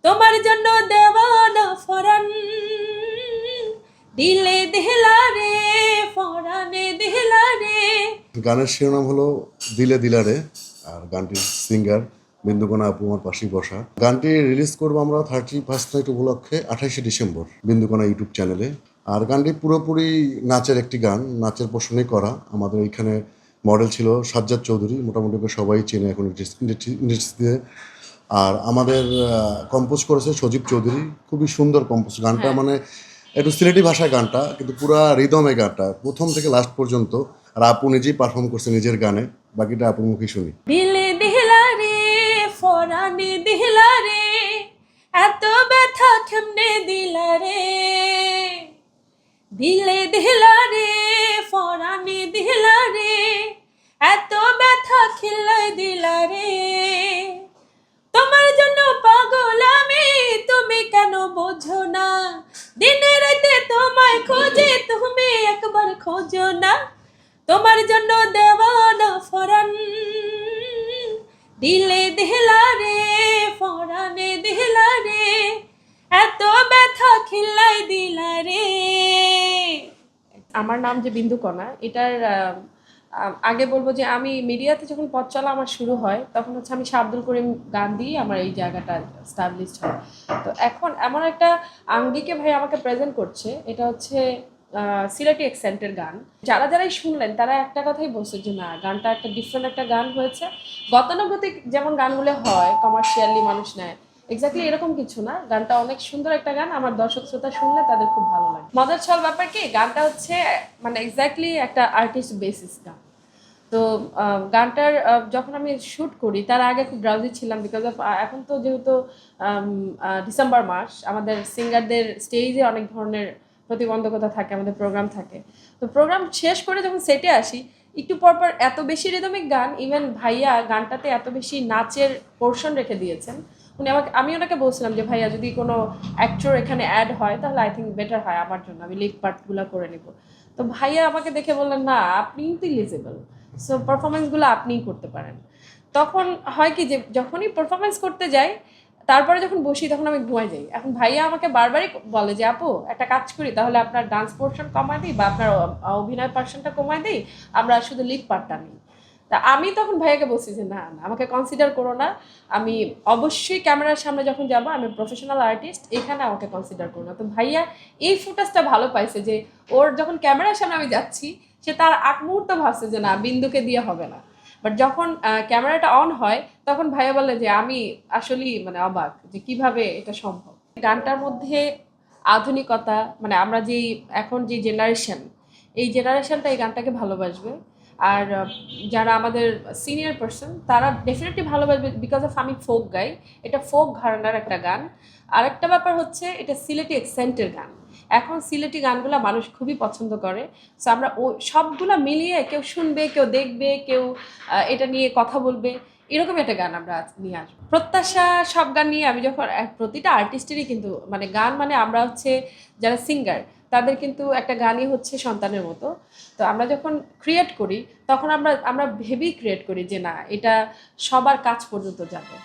তোমার জন্য দেওয়ানা ফরান, দিলে দিলা রে ফরানে দিলা রে। গানের শিরোনাম হলো দিলে দিলারে, আর গানটির সিঙ্গার বিন্দুকণা আপু আমার পাশেই বসা। গানটি রিলিজ করবো আমরা 31st নাইট উপলক্ষে 28শে ডিসেম্বর বিন্দুকণা ইউটিউব চ্যানেলে। আর গানটি পুরোপুরি নাচের একটি গান, নাচের পোষণেই করা। আমাদের এখানে মডেল ছিল সাজ্জাদ চৌধুরী, মোটামুটি সবাই চেনে এখন ইন্ডাস্ট্রিতে। আর আমাদের কম্পোজ করেছে সজীব চৌধুরী, খুবই সুন্দর কম্পোজ গানটা, মানে একটু সিলেটি ভাষায় গানটা, কিন্তু পুরা রিদমে গানটা প্রথম থেকে লাস্ট পর্যন্ত। আর আপু নিজেই পারফর্ম করছে নিজের গানে, বাকিটা আপুর মুখে শুনি। দিলে দিলা রে ফরানে দিলা রে, এত ব্যথা কেমনে দিলা রে। দিলে দিলা রে ফরানে দিলা রে, এত ব্যথা খিল্লাই দিলা রে। তোমার জন্য পাগল আমি, তুমি কেন বোঝো না। দিনে রাতে তোমায় খোঁজে, তুমি একবার খোঁজো না। তোমার জন্য দেওয়ানা ফরান, দিলে দিলা রে ফরানে দিলা রে, এত ব্যথা খিল্লাই দিলা রে। আমার নাম যে বিন্দুকণা, এটার আগে বলবো যে আমি মিডিয়াতে যখন পথ চলা আমার শুরু হয়, তখন হচ্ছে আমি শাহ আব্দুল করিম গান দিয়ে আমার এই জায়গাটা স্টাবলিশড হয়। তো এখন এমন একটা আঙ্গিকে ভাই আমাকে প্রেজেন্ট করছে, এটা হচ্ছে সিলেটি অ্যাকসেন্টের গান। যারাই শুনলেন তারা একটা কথাই বলছে যে না, গানটা একটা ডিফারেন্ট একটা গান হয়েছে। গতানুগতিক যেমন গানগুলো হয়, কমার্শিয়ালি মানুষ নেয়, এক্স্যাক্টলি এরকম কিছু না। গানটা অনেক সুন্দর একটা গান, আমার দর্শক শ্রোতা শুনলে তাদের খুব ভালো লাগে। মজার ছল ব্যাপার কি, গানটা হচ্ছে মানে এক্স্যাক্টলি একটা আর্টিস্ট বেসিস গান। তো গানটার যখন আমি শ্যুট করি তার আগে খুব ড্রাউজি ছিলাম, বিকজ অফ এখন তো যেহেতু ডিসেম্বর মাস, আমাদের সিঙ্গারদের স্টেজে অনেক ধরনের প্রতিবন্ধকতা থাকে, আমাদের প্রোগ্রাম থাকে। তো প্রোগ্রাম শেষ করে যখন সেটে আসি, একটু পরপর এত বেশি রিদমিক গান, ইভেন ভাইয়া গানটাতে এত বেশি নাচের পোর্শন রেখে দিয়েছেন। আমি ওনাকে বলছিলাম যে ভাইয়া যদি কোনো অ্যাক্টর এখানে অ্যাড হয় তাহলে আই থিঙ্ক বেটার হয় আমার জন্য, আমি লিড পার্টগুলো করে নেব। তো ভাইয়া আমাকে দেখে বললেন না, আপনিই তো এলিজিবল, সো পারফরমেন্সগুলো আপনিই করতে পারেন। তখন হয় কি যে যখনই পারফরমেন্স করতে যাই, তারপরে যখন বসি তখন আমি ঘুমাই যাই। এখন ভাইয়া আমাকে বারবারই বলে যে আপু একটা কাজ করি, তাহলে আপনার ডান্স পোর্শন কমায় দিই বা আপনার অভিনয় পার্সনটা কমায় দিই, আমরা শুধু লিড পার্টটা নিই। তা আমি তখন ভাইয়াকে বলছি যে না না, আমাকে কনসিডার করো না, আমি অবশ্যই ক্যামেরার সামনে যখন যাব আমি প্রফেশনাল আর্টিস্ট, এখানে আমাকে কনসিডার করো না। তো ভাইয়া এই ফুটেজটা ভালো পাইছে যে ওর যখন ক্যামেরার সামনে আমি যাচ্ছি, সে তার আগ মুহূর্ত ভাবছে যে না, বিন্দুকে দিয়ে হবে না। বাট যখন ক্যামেরাটা অন হয়, তখন ভাইয়া বলে যে আমি আসলেই মানে অবাক যে কিভাবে এটা সম্ভব। গানটার মধ্যে আধুনিকতা, মানে আমরা যেই এখন যে জেনারেশন, এই জেনারেশনটা এই গানটাকে ভালোবাসবে। আর যারা আমাদের সিনিয়র পার্সন তারা ডেফিনেটলি ভালোবাসবে, বিকজ অফ আমি ফোক গাই, এটা ফোক ঘরানার একটা গান। আরেকটা ব্যাপার হচ্ছে এটা সিলেটি অ্যাকসেন্টের গান। এখন সিলেটি গানগুলো মানুষ খুবই পছন্দ করে। সো আমরা ও সবগুলো মিলিয়ে কেউ শুনবে, কেউ দেখবে, কেউ এটা নিয়ে কথা বলবে, এরকম একটা গান আমরা নিয়ে আসবো। প্রত্যাশা সব গান নিয়ে আমি যখন প্রতিটা আর্টিস্টেরই কিন্তু মানে গান, মানে আমরা হচ্ছে যারা সিঙ্গার তাদের কিন্তু একটা গানই হচ্ছে সন্তানের মতো। তো আমরা যখন ক্রিয়েট করি তখন আমরা ভেবেই ক্রিয়েট করি যে না, এটা সবার কাছ পর্যন্ত যাবে।